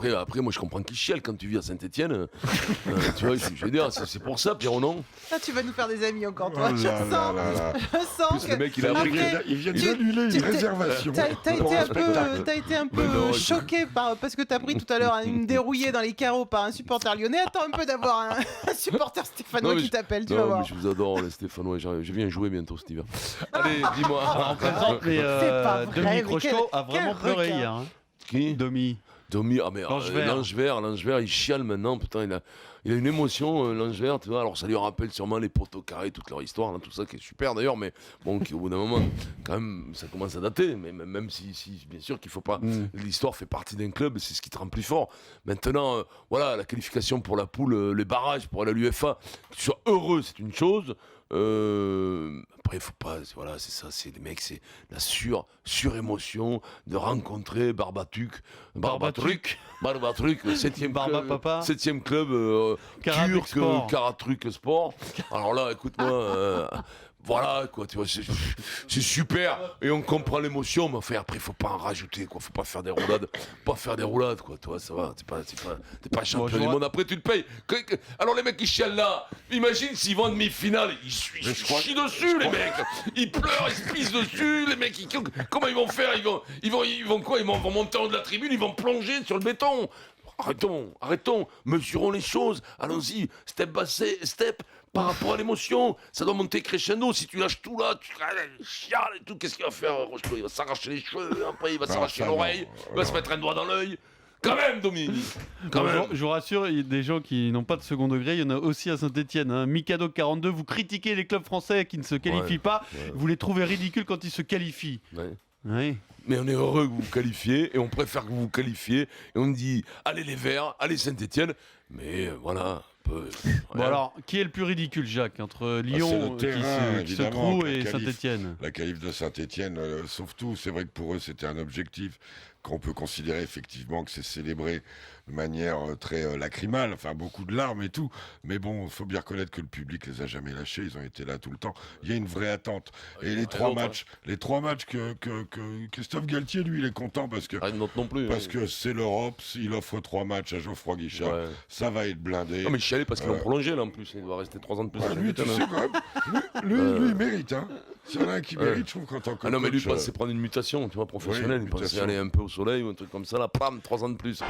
après, moi, je comprends qu'il chiale quand tu vis à Saint-Etienne. Tu vois, je veux dire, c'est pour ça, Pierrot, non? Là, tu vas nous faire des amis encore, toi. Oh Je là sens, là là là. je sens Le mec, il a appris. Après, Ils viennent tu- d'annuler tu- une réservation. T'as pour été un un spectacle. peu non, choqué parce que t'as pris tout à l'heure une dérouillée dans les carreaux par un supporter lyonnais. Attends un peu d'avoir un supporter stéphanois Non, mais qui t'appelle, tu vas Non, mais voir. je vous adore, les Stéphanois. Je viens jouer bientôt cet hiver. Allez, dis-moi. On présente, mais C'est pas vrai, Domi mais Crochetot a quel vraiment pleuré requin. hier. Hein. Qui? Domi. Domi, mais L'Ange vert. L'Ange vert, il chiale maintenant, putain, il a une émotion, l'Ange vert, tu vois, alors ça lui rappelle sûrement les poteaux carrés, toute leur histoire, là, tout ça qui est super d'ailleurs, mais bon, qui au bout d'un moment, quand même, ça commence à dater, mais même si bien sûr qu'il faut pas, l'histoire fait partie d'un club, c'est ce qui te rend plus fort. Maintenant, voilà, la qualification pour la poule, les barrages pour aller à l'UEFA, que tu sois heureux, c'est une chose. Après, faut pas, voilà, c'est ça, c'est les mecs, c'est la surémotion de rencontrer Barbatruc, le 7ème Barba club, Papa. 7ème club Karatruc turc, Sport. Karatruc Sport. Alors là, écoute-moi, voilà, quoi, tu vois, c'est super, et on comprend l'émotion, mais enfin, après, faut pas en rajouter, quoi, faut pas faire des roulades, quoi, toi, ça va, t'es pas champion du monde, après, tu te payes. Alors, les mecs qui chialent là, imagine s'ils vont en demi-finale, ils chient dessus, les mecs, ils pleurent, ils se pissent dessus, les mecs, comment ils vont faire, ils vont quoi, ils vont monter en haut de la tribune, ils vont plonger sur le béton. Arrêtons, mesurons les choses, allons-y, step by step, par rapport à l'émotion, ça doit monter crescendo, si tu lâches tout là, tu chiales et tout, qu'est-ce qu'il va faire, Rocheteau? Il va s'arracher les cheveux, après il va s'arracher l'oreille, il va se mettre un doigt dans l'œil, quand même, Dominique, quand même. Je vous rassure, il y a des gens qui n'ont pas de second degré, il y en a aussi à Saint-Etienne. Hein. Mikado 42, vous critiquez les clubs français qui ne se qualifient pas, vous les trouvez ridicules quand ils se qualifient. Ouais. Oui. Mais on est heureux que vous vous qualifiez, et on préfère que vous vous qualifiez, et on dit, allez les Verts, allez Saint-Etienne, mais voilà, un peu... Bon alors, qui est le plus ridicule, Jacques, entre Lyon c'est le terrain, qui se évidemment, trouve la et qualif. Saint-Etienne? La qualif de Saint-Etienne, sauf tout, c'est vrai que pour eux c'était un objectif qu'on peut considérer effectivement que c'est célébré de manière très lacrymale, enfin beaucoup de larmes et tout, mais bon, il faut bien reconnaître que le public les a jamais lâchés, ils ont été là tout le temps. Il y a une vraie attente. Et les trois matchs que Christophe Galtier, lui, il est content parce que non plus, parce que c'est l'Europe, il offre 3 matchs à Geoffroy Guichard, ça va être blindé. Non mais chialé parce qu'ils l'ont prolongé là en plus, il doit rester 3 ans de plus. Lui, tu sais quand même, lui, il mérite, hein. S'il y en a un qui mérite, je trouve qu'en tant que mais lui, il coach, pensait prendre une mutation, tu vois, professionnelle, Oui, il pensait mutation. aller un peu au soleil ou un truc comme ça, là, pam, 3 ans de plus.